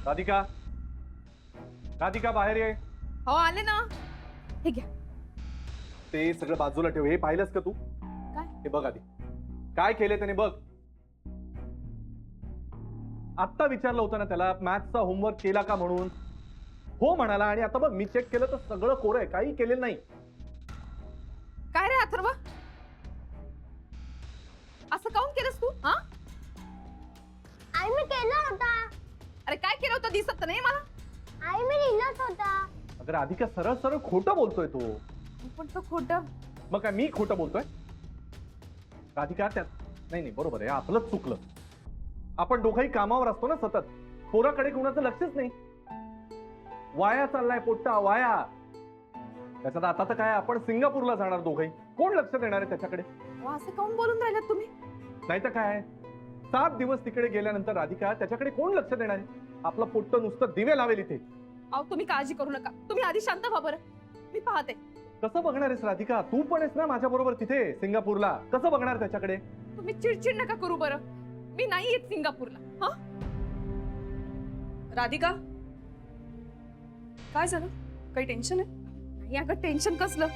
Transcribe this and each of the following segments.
राधिका, राधिका बाहेर ये. हो आले ना. हे घ्या. ते सगळं बाजूला ठेव. हे पाहिलंस का तू? काय? हे बघ आधी काय केले त्याने बघ. आत्ता विचारलं होतं ना त्याला मॅथ्सचा होमवर्क केला का म्हणून. हो म्हणाला आणि आता बघ मी चेक केलं तर सगळं कोरं आहे, काही केलेलं नाही. काय रे अथर्व, असं काऊन केलंस तू? हा आई मी केलं होता. अरे काय केलं होतं दिसत नाही मला. आई मी लिहिलंच होता. अगं राधिका सरळ सरळ खोटं बोलतोय तो. पण तो खोटं. मग काय मी खोटं बोलतोय? राधिका त्यात नाही नाही बरोबर आहे, आपलंच चुकलं. आपण दोघंही कामावर असतो ना सतत, पोराकडे कोणाचं लक्षच नाही. वाया चाललाय पोट्टा वाया. त्याच्यात आता तर काय आपण सिंगापूरला जाणार दोघंही, कोण लक्ष देणार आहे त्याच्याकडे? असं काऊन बोलून राहिलात तुम्ही? नाही तर काय, 7 दिवस तिकडे गेल्यानंतर राधिका त्याच्याकडे कोण लक्ष देणार आहे? आपलं पोट्ट नुसतं दिवे लावेल इथे. अहो तुम्ही काळजी करू नका, तुम्ही आधी शांत व्हा बरं, मी पाहते. कसं बघणार आहेस राधिका? तू पण आहेस ना माझ्या बरोबर तिथे सिंगापूरला, कसं बघणार त्याच्याकडे? तुम्ही चिडचिड नका करू बरं, मी नाही येत सिंगापूरला. हा राधिका, काय झालं? काही टेन्शन आहे? नाही अगं टेन्शन कसलं.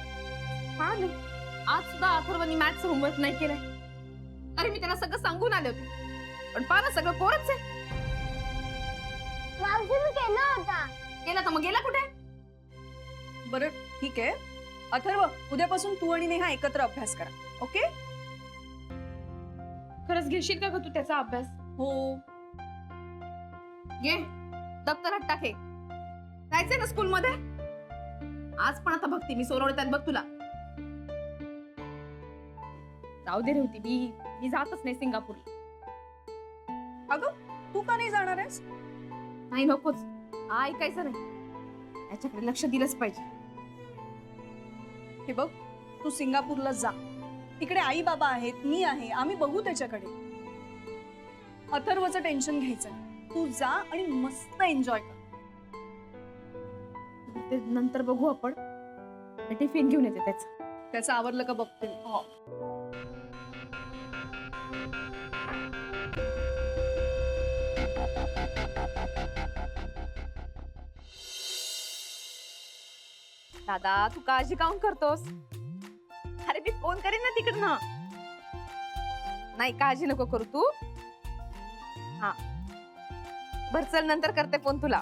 हा ना, आज सुद्धा अथर्वनी मॅथ्स होमवर्क नाही केलंय. अरे मी त्याला सगळं सांगून आले होते, पण पहा ना सगळं कोरच आहे. मावशी मी केलं होता. गेला तर मग गेला कुठे? बरं ठीक आहे. अथर्व, उद्यापासून तू आणि नेहा एकत्र अभ्यास करा, ओके? खरंच घेशील का ग तू त्याचा अभ्यास? हो. घे दप्तरात टाके, जायचंय ना स्कूल मध्ये. आज पण आता भक्ती मी सोडवण्यात बघ तुला. जाऊ दे रे होती, मी जातच नाही सिंगापूरला. अगं तू का नाही जाणार आहेस? नाही नकोच, हा ऐकायचं नाही. याच्याकडे लक्ष दिलंच पाहिजे. हे बघ, तू सिंगापूरला जा. तिकडे आई बाबा आहेत, मी आहे, आम्ही बघू त्याच्याकडे. अथर्वचं टेन्शन घ्यायचं नाही. तू जा आणि मस्त एन्जॉय कर. ते नंतर बघू आपण. टिफिन घेऊन येते त्याचं आवरलं का बघते. हो. दादा तू काळजी काऊन करतोस? अरे मी फोन करीन ना तिकडनं. नाही काळजी नको करू तू. हा बर चल नंतर करते फोन तुला.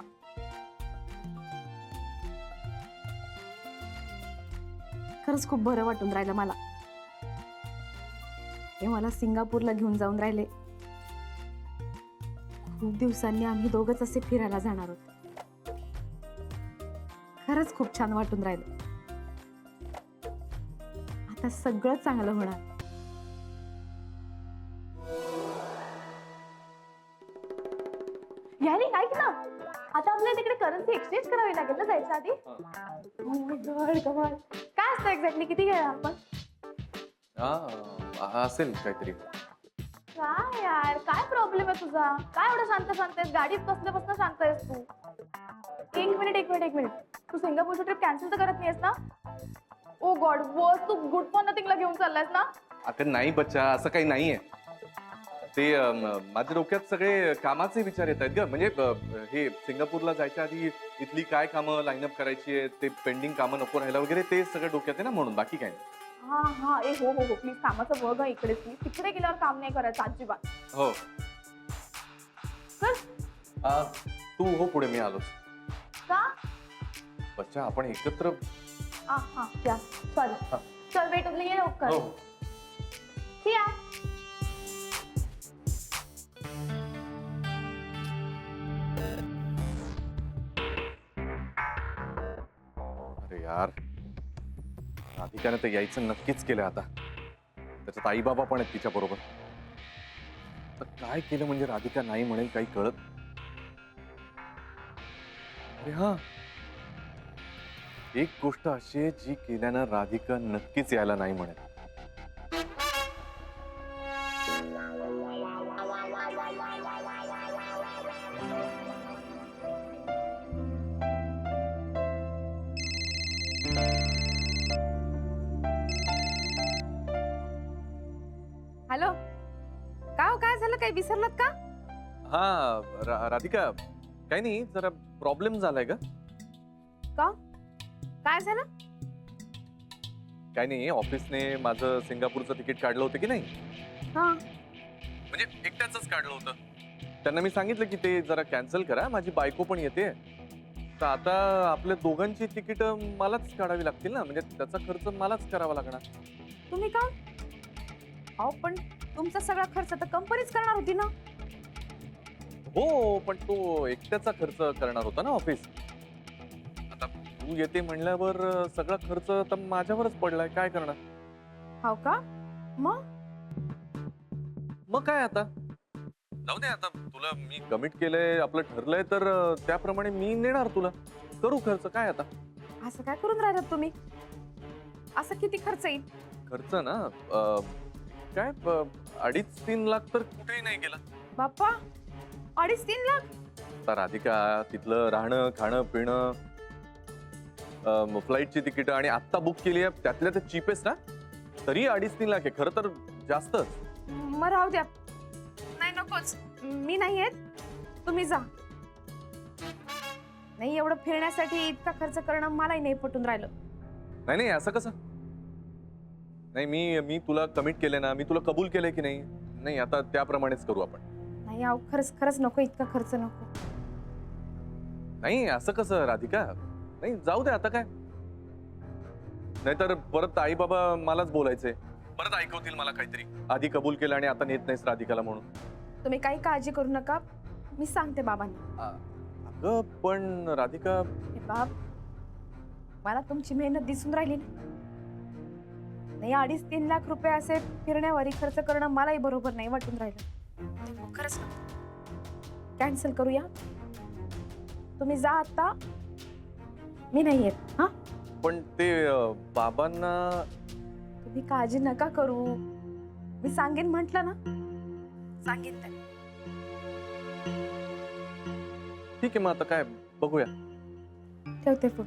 खरंच खूप बरं वाटून राहिलं मला. हे मला सिंगापूरला घेऊन जाऊन राहिले. खूप दिवसांनी आम्ही दोघच असे फिरायला जाणार होतो. खरंच खूप छान वाटून राहिलं. आता सगळं चांगलं होणार. यारी ऐक ना, आता आपल्याला तिकडे करन्सी एक्सचेंज करावी लागेल ना जायच्या आधी. कमाल. काय असतं एक्झॅक्टली, किती घेणार आपण? असेल काहीतरी. काय यार, काय प्रॉब्लेम आहे तुझा? काय एवढं शांत शांत आहेस? गाडीत बसल्यापासून शांत आहेस तू. एक मिनिट. तू सिंगापूरची ट्रिप कॅन्सल तर करत नाहीस ना? ओ गॉड, वर्स तू गुड फॉर नथिंगला घेऊन चाललायस ना? आता नाही बच्चा, असं काही नाहीये. ते माझ्या डोक्यात सगळे कामाचे विचार येत आहेत ग. म्हणजे हे सिंगापूरला जायच्या आधी इथली काय कामं लाईनअप करायची आहे, ते पेंडिंग कामं नको राहायला वगैरे, ते सगळं डोक्यात आहे ना, म्हणून. बाकी काय नाही. हा हा ए हो हो हो प्लीज कामाचं बघ हं इकडे प्लीज तिकडे गेल्यावर काम नाही करायचं अजिबात हो चल तू हो पुढे, मी आलोच. का बच्चा आपण एकत्र. हा या सॉरी हा. चल वेट उरले ये लवकर हो या अरे यार, राधिकाने तर यायचं नक्कीच केलं आता. त्याच्यात आई बाबा पण आहेत तिच्या बरोबर. तर काय केलं म्हणजे राधिका नाही म्हणेल, काही कळत. अरे हा, एक गोष्ट अशी आहे जी केल्यानं राधिका नक्कीच यायला नाही म्हणेल. हॅलो, काय झालं, काही विसरलात का? हा राधिका, काही नाही, जरा प्रॉब्लेम झालाय का? काय झालं? काही नाही, ऑफिसने माझं सिंगापूरचं तिकीट काढलं होतं की नाही, हा म्हणजे एकट्याच काढलं होतं. त्यांना मी सांगितलं की ते जरा कॅन्सल करा, माझी बायको पण येते. तर आता आपल्या दोघांची तिकीट मलाच काढावी लागतील ना, म्हणजे त्याचा खर्च मलाच करावा लागणार. तुम्ही का? अहो पण तुमचा सगळा खर्च तर कंपनीच करणार होती ना. हो, पण तो एकट्याचा खर्च करणार होता ना ऑफिस. आता तू येते म्हणल्यावर सगळा खर्च तर माझ्यावरच पडलाय, काय करणार? हो का? मग काय आता, जाऊ दे. आता तुला मी कमिट केलंय, आपलं ठरलंय, तर त्याप्रमाणे मी नेणार तुला. करू खर्च, काय आता. असं काय करून राहिलात तुम्ही? असं किती खर्च येईल? खर्च ना काय 2.5-3 लाख तर कुठेही नाही गेला. बाप्पा, 2.5-3 लाख? आता राधिका, तिथलं राहणं खाणं पिणं, फ्लाईटची तिकीट आणि आत्ता बुक केली आहे त्यातल्या तर चीपेस्ट ना, तरी 2.5-3 लाख आहे. खरं तर जास्तच. मग राहू द्या. नाही नकोच, मी नाही येत, तुम्ही जा. नाही, एवढं फिरण्यासाठी इतका खर्च करणं मलाही नाही पटून राहिलं. नाही नाही, असं कसं नाही, मी तुला कमिट केलंय ना, मी तुला कबूल केलंय की नाही. नाही, आता त्याप्रमाणेच करू आपण. नाही अहो, खरंच नको, इतका खर्च नको. नाही, असं कसं राधिका, नाही जाऊ दे आता. काय नाहीतर परत आई बाबा मलाच बोलायचे, परत ऐकवतील मला काहीतरी, आधी कबूल केलं आणि आता नेत नाहीस राधिकाला म्हणून. तुम्ही काही काळजी करू नका, मी सांगते बाबांना. अगं पण राधिका, हे बाब, मला तुमची मेहनत दिसून राहिली ना. नाही, 2.5-3 लाख रुपये असे फिरण्यावरी खर्च करणं मलाही बरोबर नाही वाटून राहिलं. खरंच कॅन्सल करूया. तुम्ही जा आता, मी नाही येत. हा, पण ते बाबांना. तुम्ही काळजी नका करू, मी सांगेन म्हटलं ना, सांगेन त्यांना. ठीक आहे, मग आता काय बघूया. ठेवते फोन.